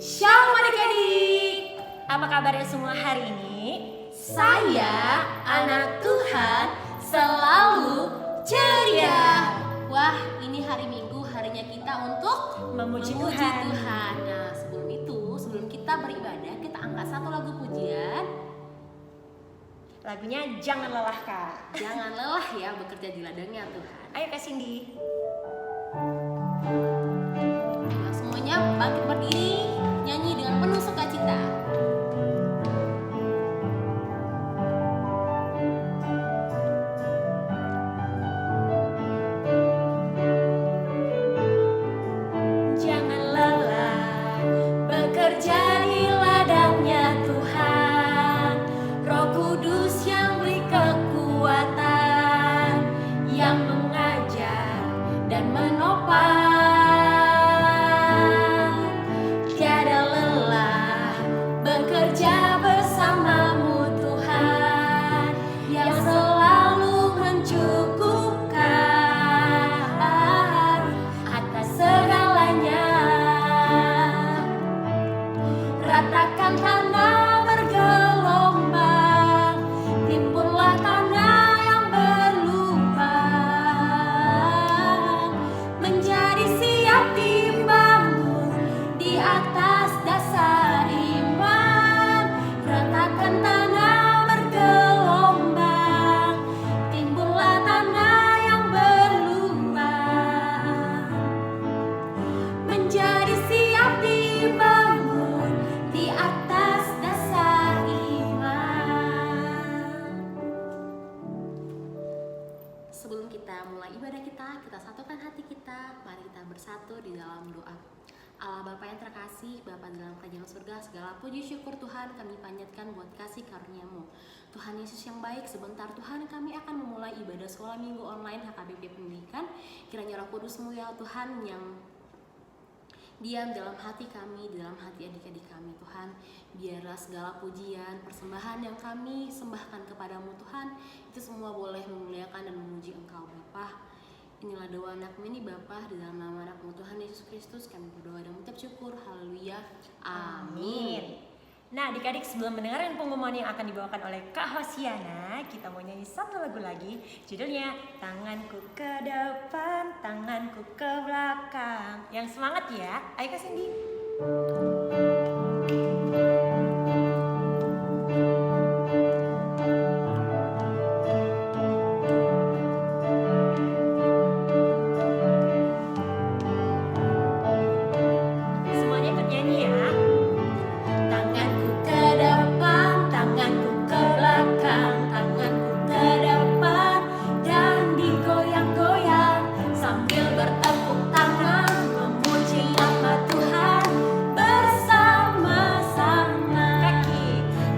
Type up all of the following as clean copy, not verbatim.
Shalom adik-adik, apa kabarnya semua hari ini? Saya, anak Tuhan, selalu ceria. Wah, ini hari Minggu, harinya kita untuk Memuji Tuhan. Nah, sebelum kita beribadah, kita angkat satu lagu pujian. Lagunya Jangan Lelah, Kak. Jangan lelah ya bekerja di ladangnya Tuhan. Ayo Kak Cindy. Nah, semuanya bangkit berdiri, nyanyi dengan penuh sukacita. Jangan lelah bekerja di ladangnya Tuhan. Roh Kudus yang beri kekuatan, yang mengajar dan menopang. Tiada lelah bekerja bersamamu Tuhan, yang selalu mencukupkan atas segalanya. Ratakan tanah bergelombang, timbullah tanah yang berlubang, menjadi siap dibangun di atas dasar iman. Ratakan tanah bergelombang, timbullah tanah yang berlubang, menjadi siap dibangun di atas dasar iman. Sebelum kita mulai ibadah kita satukan hati kita. Mari kita bersatu di dalam doa. Allah Bapa yang terkasih, Bapa dalam kerajaan surga, segala puji syukur Tuhan kami panjatkan buat kasih karunia-Mu. Tuhan Yesus yang baik, sebentar Tuhan kami akan memulai ibadah sekolah minggu online HKBP Pendidikan. Kiranya Roh Kudus-Mu ya Tuhan yang diam dalam hati kami, di dalam hati adik-adik kami Tuhan. Biarlah segala pujian, persembahan yang kami sembahkan kepadamu Tuhan, itu semua boleh memuliakan dan memuji Engkau Bapa. Inilah doa anakmu ini Bapa, di dalam nama anakmu Tuhan Yesus Kristus kami berdoa dan mengucap syukur. Haleluya. Amin. Nah adik-adik, sebelum mendengarkan pengumuman yang akan dibawakan oleh Kak Hosiana, kita mau nyanyi satu lagu lagi. Judulnya Tanganku ke depan, tanganku ke belakang. Yang semangat ya. Ayo Kak Cindy. Semuanya ikut nyanyi ya. Tanganku ke depan, tanganku ke belakang, tanganku ke depan dan digoyang-goyang sambil bertepuk tangan memuji nama Tuhan bersama-sama.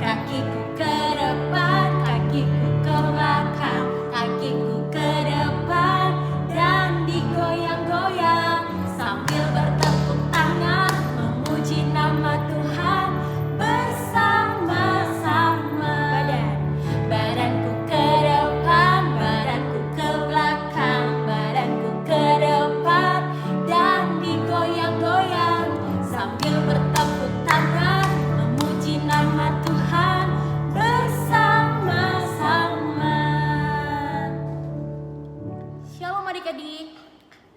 Kakiku ke depan, kakiku ke belakang, kakiku ke depan dan digoyang-goyang sambil bertepuk tangan memuji nama Tuhan bersama-sama. Badanku ke depan, badanku ke belakang, badanku ke depan dan digoyang-goyang sambil bertepuk tangan memuji nama Tuhan bersama-sama. Shalom adik-adik.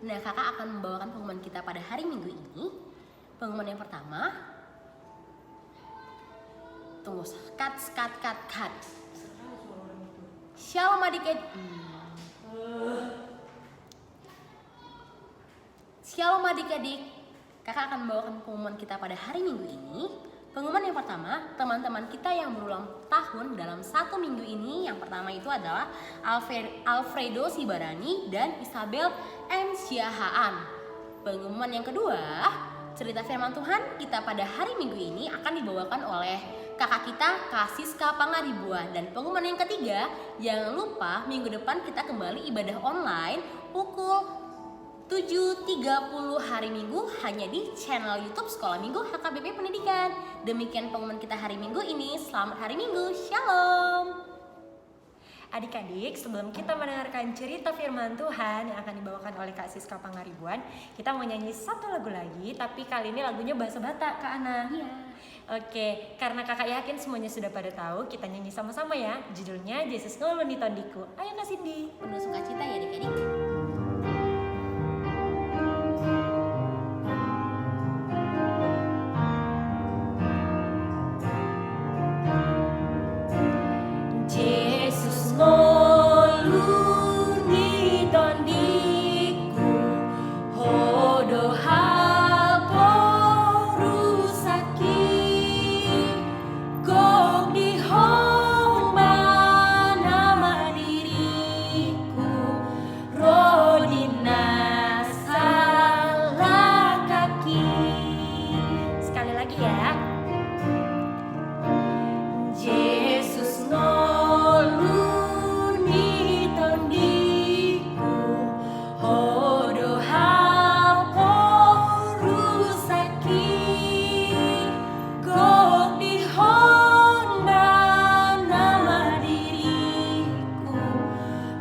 Nah, kakak akan membawakan pengumuman kita pada hari Minggu ini. Pengumuman yang pertama, tunggu, cut. Shalom adik-adik. Shalom adik-adik. Kakak akan membawakan pengumuman kita pada hari Minggu ini. Pengumuman yang pertama, teman-teman kita yang berulang tahun dalam satu minggu ini. Yang pertama itu adalah Alfredo Sibarani dan Isabel M. Siahaan. Pengumuman yang kedua, cerita firman Tuhan kita pada hari Minggu ini akan dibawakan oleh kakak kita Kasiska Pangaribuan. Dan pengumuman yang ketiga, jangan lupa minggu depan kita kembali ibadah online pukul 7.30 hari Minggu hanya di channel YouTube Sekolah Minggu HKBP Pendidikan. Demikian pengumuman kita hari Minggu ini. Selamat hari Minggu. Shalom. Adik-adik, sebelum kita mendengarkan cerita firman Tuhan yang akan dibawakan oleh Kak Siska Pangaribuan, kita mau nyanyi satu lagu lagi, tapi kali ini lagunya bahasa Batak, Kak Ana. Iya. Oke, karena kakak yakin semuanya sudah pada tahu, kita nyanyi sama-sama ya. Judulnya Yesus Ngulun di Tondiku. Ayo Kak Cindy. Penuh sukacita ya adik-adik. Yesus ngulun di tondiku, hodo haporu sakit, gok di honba nama diriku, rodina salah kaki. Sekali lagi ya. Yesus ngulun di tondiku, hodo haporu sakit, gok di honda nama diriku,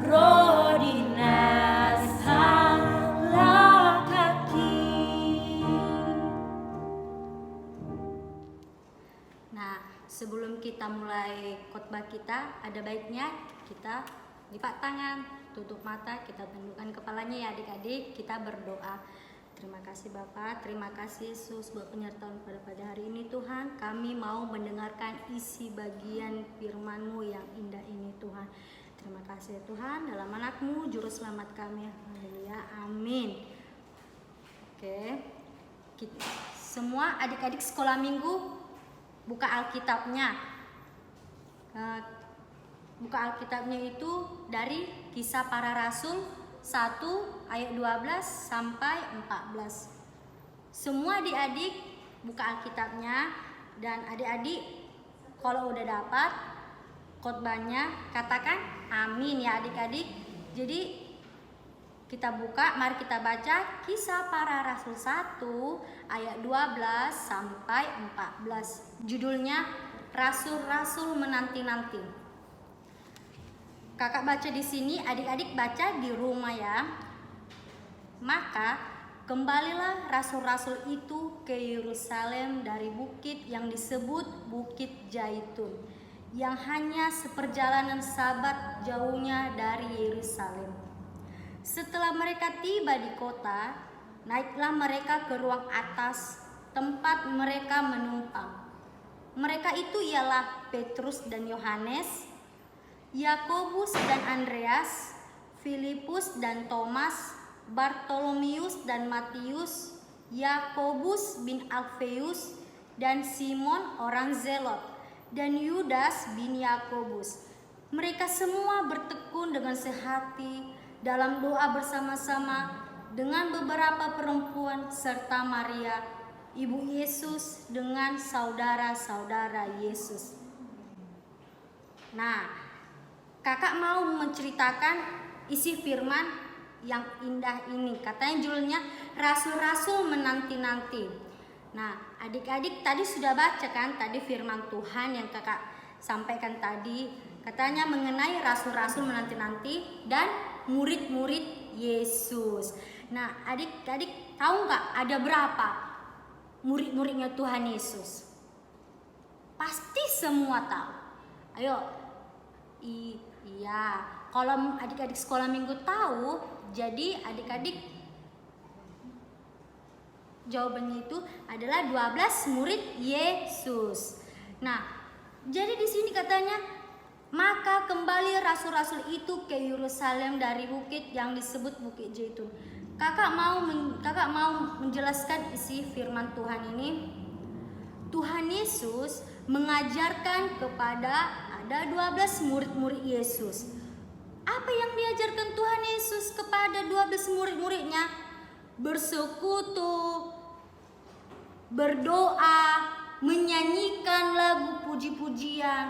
rodina salah kaki. Nah, sebelum kita mulai khotbah kita, ada baiknya kita lipat tangan, tutup mata, kita tundukkan kepalanya ya adik-adik, kita berdoa. Terima kasih Bapak, terima kasih Yesus buat penyertaan pada hari ini Tuhan. Kami mau mendengarkan isi bagian firman-Mu yang indah ini Tuhan. Terima kasih Tuhan, dalam anak-Mu, Juru Selamat kami. Haleluya, amin. Oke, semua adik-adik sekolah minggu, buka Alkitabnya. Buka Alkitabnya itu dari Kisah Para Rasul 1 ayat 12 sampai 14. Semua adik-adik buka Alkitabnya, dan adik-adik kalau udah dapat khotbahnya katakan amin ya adik-adik. Jadi kita buka, mari kita baca Kisah Para Rasul 1 ayat 12 sampai 14. Judulnya Rasul-rasul menanti-nanti. Kakak baca di sini, adik-adik baca di rumah ya. Maka kembalilah rasul-rasul itu ke Yerusalem dari bukit yang disebut Bukit Zaitun, yang hanya seperjalanan sabat jauhnya dari Yerusalem. Setelah mereka tiba di kota, naiklah mereka ke ruang atas tempat mereka menumpang. Mereka itu ialah Petrus dan Yohanes, Yakobus dan Andreas, Filipus dan Thomas, Bartolomeus dan Matius, Yakobus bin Alfeus dan Simon orang Zelot, dan Yudas bin Yakobus. Mereka semua bertekun dengan sehati dalam doa bersama-sama dengan beberapa perempuan serta Maria, Ibu Yesus dengan saudara-saudara Yesus. Nah, kakak mau menceritakan isi firman yang indah ini. Katanya judulnya Rasul-rasul menanti-nanti. Nah, adik-adik tadi sudah baca kan tadi firman Tuhan yang kakak sampaikan tadi. Katanya mengenai rasul-rasul menanti-nanti dan murid-murid Yesus. Nah, adik-adik tahu nggak ada berapa murid-muridnya Tuhan Yesus? Pasti semua tahu. Ayo, iya. Kalau adik-adik sekolah minggu tahu, jadi adik-adik jawabannya itu adalah 12 murid Yesus. Nah, jadi di sini katanya, maka kembali rasul-rasul itu ke Yerusalem dari bukit yang disebut Bukit Zaitun. Kakak mau menjelaskan isi firman Tuhan ini. Tuhan Yesus mengajarkan kepada ada 12 murid-murid Yesus. Apa yang diajarkan Tuhan Yesus kepada 12 murid-muridnya? Bersekutu, berdoa, menyanyikan lagu puji-pujian.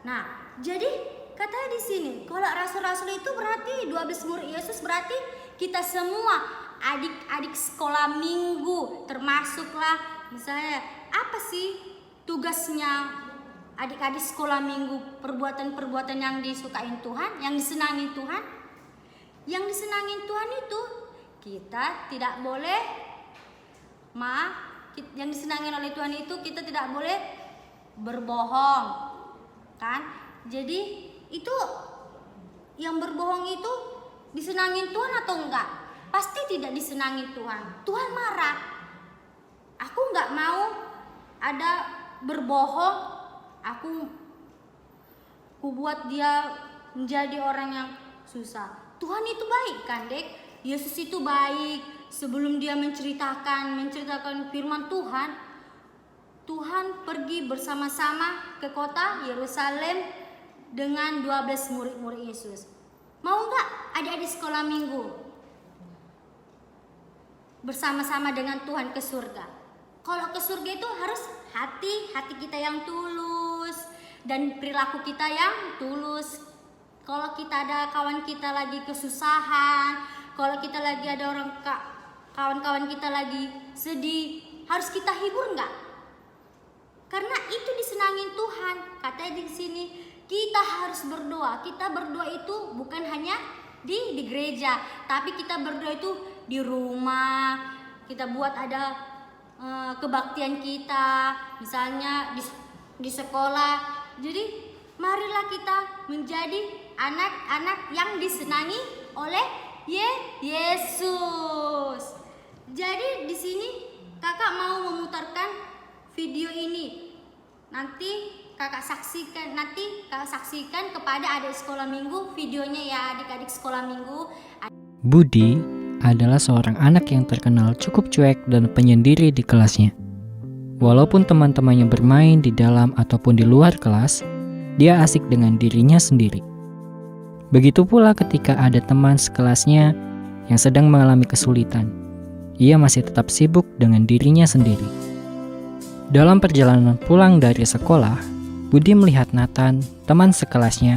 Nah, jadi katanya di sini, kalau rasul-rasul itu berarti 12 murid Yesus, berarti kita semua adik-adik sekolah minggu, termasuklah misalnya apa sih tugasnya adik-adik sekolah minggu perbuatan-perbuatan yang disukain Tuhan, yang disenangi Tuhan? Yang disenangi Tuhan itu kita tidak boleh yang disenangi oleh Tuhan itu kita tidak boleh berbohong, kan? Jadi itu yang berbohong itu disenangi Tuhan atau enggak? Pasti tidak disenangi Tuhan. Tuhan marah. Aku enggak mau ada berbohong. Aku buat dia menjadi orang yang susah. Tuhan itu baik kan, Dek? Yesus itu baik. Sebelum dia menceritakan firman Tuhan, Tuhan pergi bersama-sama ke kota Yerusalem dengan 12 murid-murid Yesus. Mau enggak adik-adik sekolah minggu bersama-sama dengan Tuhan ke surga? Kalau ke surga itu harus hati kita yang tulus dan perilaku kita yang tulus. Kalau kita ada kawan kita lagi kesusahan, kalau kita lagi ada kawan-kawan kita lagi sedih, harus kita hibur enggak? Karena itu disenangin Tuhan. Katanya di sini kita harus berdoa. Kita berdoa itu bukan hanya di gereja, tapi kita berdoa itu di rumah. Kita buat ada kebaktian kita, misalnya di sekolah. Jadi marilah kita menjadi anak-anak yang disenangi oleh Yesus. Jadi di sini kakak mau memutarkan video ini. Nanti kakak saksikan kepada adik sekolah minggu videonya ya, adik-adik sekolah minggu. Budi adalah seorang anak yang terkenal cukup cuek dan penyendiri di kelasnya. Walaupun teman-temannya bermain di dalam ataupun di luar kelas, dia asik dengan dirinya sendiri. Begitu pula ketika ada teman sekelasnya yang sedang mengalami kesulitan, ia masih tetap sibuk dengan dirinya sendiri. Dalam perjalanan pulang dari sekolah, Budi melihat Nathan, teman sekelasnya,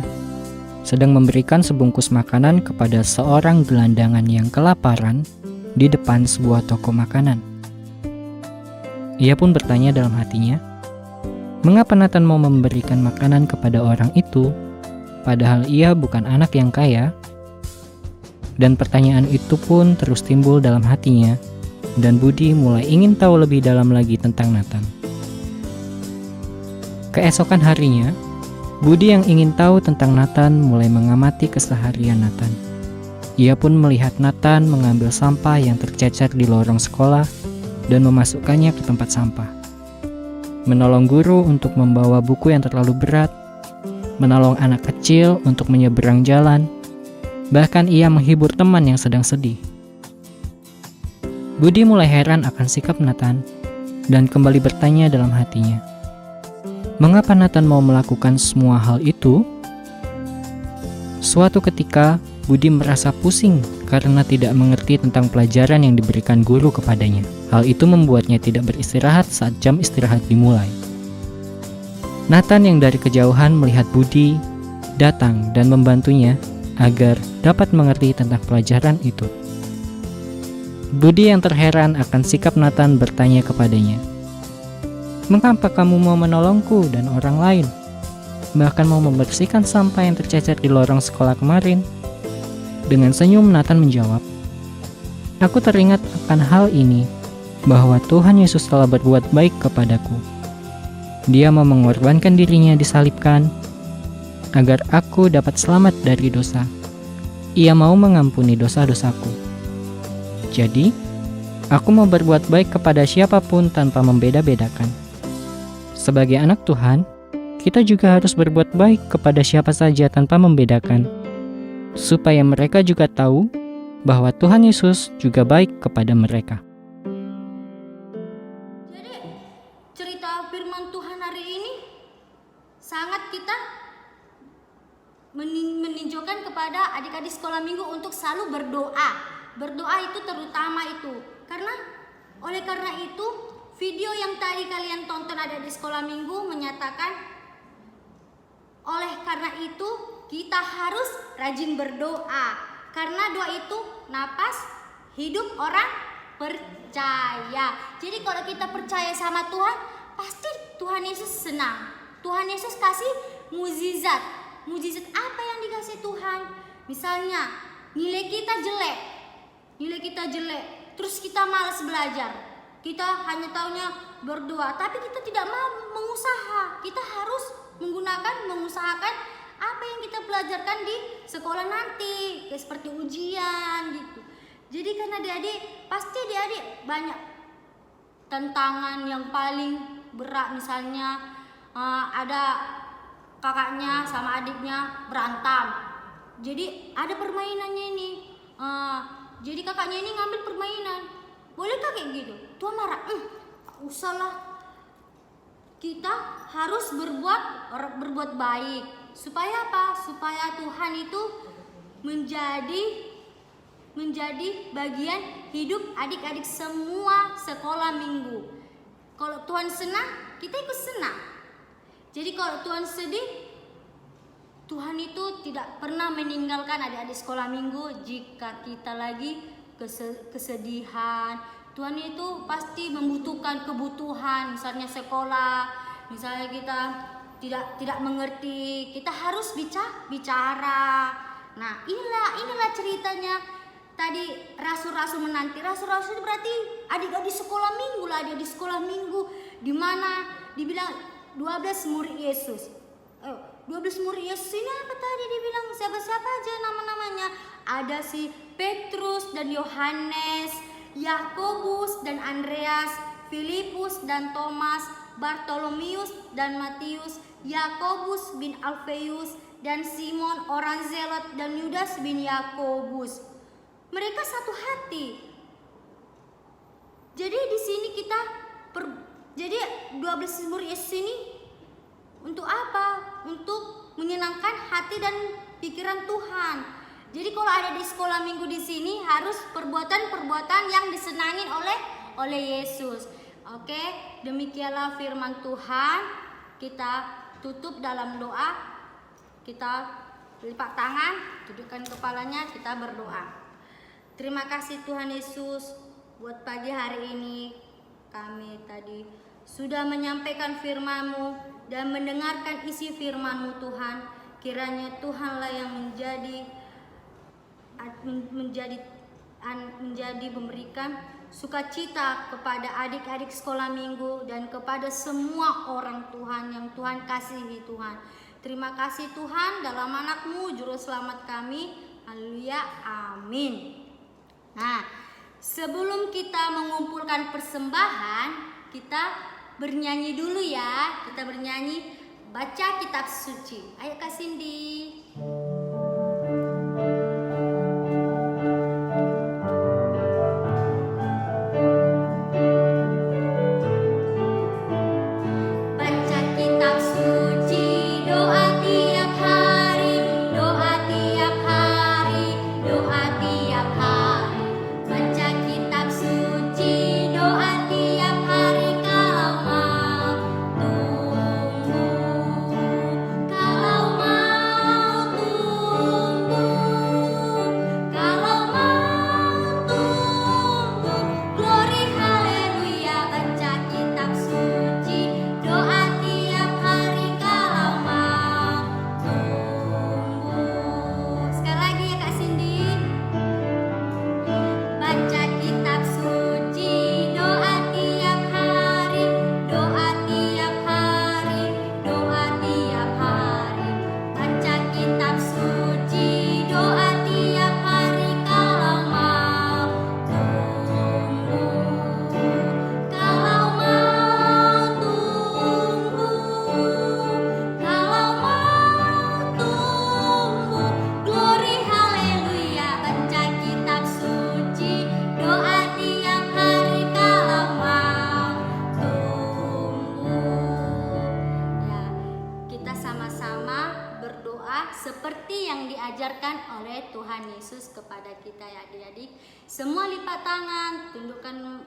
sedang memberikan sebungkus makanan kepada seorang gelandangan yang kelaparan di depan sebuah toko makanan. Ia pun bertanya dalam hatinya, mengapa Nathan mau memberikan makanan kepada orang itu, padahal ia bukan anak yang kaya? Dan pertanyaan itu pun terus timbul dalam hatinya, dan Budi mulai ingin tahu lebih dalam lagi tentang Nathan. Keesokan harinya, Budi yang ingin tahu tentang Nathan mulai mengamati keseharian Nathan. Ia pun melihat Nathan mengambil sampah yang tercecer di lorong sekolah dan memasukkannya ke tempat sampah. Menolong guru untuk membawa buku yang terlalu berat, menolong anak kecil untuk menyeberang jalan, bahkan ia menghibur teman yang sedang sedih. Budi mulai heran akan sikap Nathan dan kembali bertanya dalam hatinya, mengapa Nathan mau melakukan semua hal itu? Suatu ketika, Budi merasa pusing karena tidak mengerti tentang pelajaran yang diberikan guru kepadanya. Hal itu membuatnya tidak beristirahat saat jam istirahat dimulai. Nathan yang dari kejauhan melihat Budi datang dan membantunya agar dapat mengerti tentang pelajaran itu. Budi yang terheran akan sikap Nathan bertanya kepadanya, mengapa kamu mau menolongku dan orang lain? Bahkan mau membersihkan sampah yang tercecer di lorong sekolah kemarin? Dengan senyum Nathan menjawab, aku teringat akan hal ini, bahwa Tuhan Yesus telah berbuat baik kepadaku. Dia mau mengorbankan dirinya disalibkan, agar aku dapat selamat dari dosa. Ia mau mengampuni dosa-dosaku. Jadi, aku mau berbuat baik kepada siapapun tanpa membeda-bedakan. Sebagai anak Tuhan, kita juga harus berbuat baik kepada siapa saja tanpa membedakan, supaya mereka juga tahu bahwa Tuhan Yesus juga baik kepada mereka. Jadi cerita firman Tuhan hari ini sangat kita meninjaukan kepada adik-adik sekolah minggu untuk selalu berdoa. Berdoa itu terutama itu. Karena itu video yang tadi kalian tonton ada di sekolah minggu menyatakan, oleh karena itu kita harus rajin berdoa. Karena doa itu napas hidup orang percaya. Jadi kalau kita percaya sama Tuhan, pasti Tuhan Yesus senang. Tuhan Yesus kasih mukjizat. Mukjizat apa yang dikasih Tuhan? Misalnya nilai kita jelek, terus kita malas belajar. Kita hanya taunya berdoa, tapi kita tidak mau mengusaha. Kita harus mengusahakan apa yang kita pelajarkan di sekolah nanti, kayak seperti ujian gitu. Jadi kan adik-adik, pasti adik-adik banyak tantangan yang paling berat. Misalnya ada kakaknya sama adiknya berantem, jadi ada permainannya ini. Jadi kakaknya ini ngambil permainan, bolehkah kayak gitu? Tuhan marah, usahlah. Kita harus berbuat baik. Supaya apa? Supaya Tuhan itu menjadi bagian hidup adik-adik semua sekolah minggu. Kalau Tuhan senang, kita ikut senang. Jadi kalau Tuhan sedih, Tuhan itu tidak pernah meninggalkan adik-adik sekolah minggu. Jika kita lagi kesedihan, Tuhan itu pasti membutuhkan kebutuhan, misalnya sekolah, misalnya kita tidak mengerti, kita harus bicara. Nah, inilah ceritanya tadi rasul-rasul menanti. Rasul-rasul itu berarti adik-adik sekolah minggu lah, adik-adik sekolah minggu, di mana dibilang 12 murid Yesus. 12 murid Yesus ini apa tadi dibilang? Siapa-siapa aja nama-namanya? Ada si Petrus dan Yohanes, Yakobus dan Andreas, Filipus dan Thomas, Bartolomeus dan Matius, Yakobus bin Alfeus dan Simon orang Zelot dan Yudas bin Yakobus. Mereka satu hati. Jadi di sini jadi 12 murid Yesus ini untuk apa? Untuk menyenangkan hati dan pikiran Tuhan. Jadi kalau ada di sekolah minggu di sini harus perbuatan-perbuatan yang disenangin oleh Yesus. Oke, demikianlah firman Tuhan. Kita tutup dalam doa. Kita lipat tangan, dudukkan kepalanya, kita berdoa. Terima kasih Tuhan Yesus buat pagi hari ini. Kami tadi sudah menyampaikan firman-Mu dan mendengarkan isi firman-Mu Tuhan. Kiranya Tuhanlah yang menjadi memberikan sukacita kepada adik-adik sekolah minggu dan kepada semua orang Tuhan yang Tuhan kasihi Tuhan. Terima kasih Tuhan dalam anak-Mu juru selamat kami. Haleluya, amin. Nah, sebelum kita mengumpulkan persembahan, kita bernyanyi dulu ya. Kita bernyanyi baca kitab suci. Ayo Kak Cindy. Seperti yang diajarkan oleh Tuhan Yesus kepada kita ya adik-adik. Semua lipat tangan, tundukkan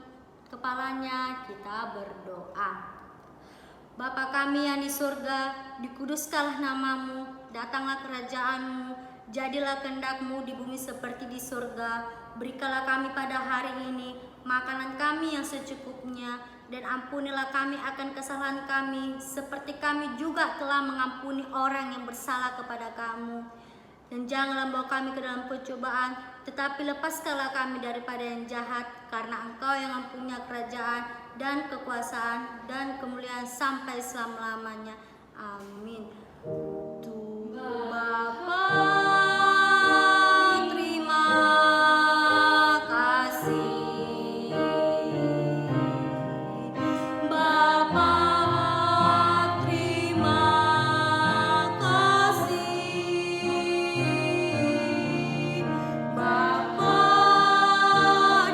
kepalanya, kita berdoa. Bapa kami yang di surga, dikuduskanlah namamu, datanglah kerajaanmu, jadilah kehendak-Mu di bumi seperti di surga. Berikanlah kami pada hari ini makanan kami yang secukupnya, dan ampunilah kami akan kesalahan kami, seperti kami juga telah mengampuni orang yang bersalah kepada kamu. Dan janganlah bawa kami ke dalam pencobaan, tetapi lepaskanlah kami daripada yang jahat, karena Engkau yang mempunyai kerajaan dan kekuasaan dan kemuliaan sampai selama-lamanya. Amin. Tuhan Bapa, terima kasih. Bapa, terima kasih. Bapa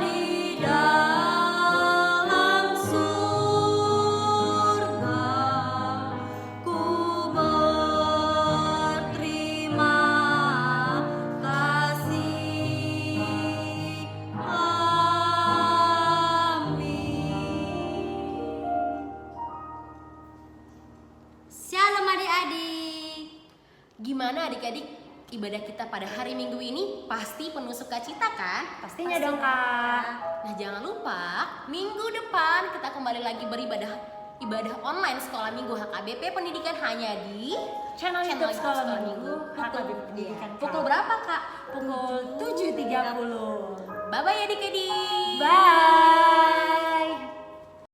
di dalam surga, ku berterima kasih. Amin. Shalom adik-adik. Gimana adik-adik? Ibadah kita pada hari Minggu ini pasti penuh sukacita kan? Pastinya dong Kak. Nah jangan lupa minggu depan kita kembali lagi beribadah online sekolah minggu HKBP Pendidikan hanya di Channel YouTube Sekolah Minggu HKBP Pendidikan. Pukul berapa Kak? Pukul 7.30. Bye bye adik-adik. Bye.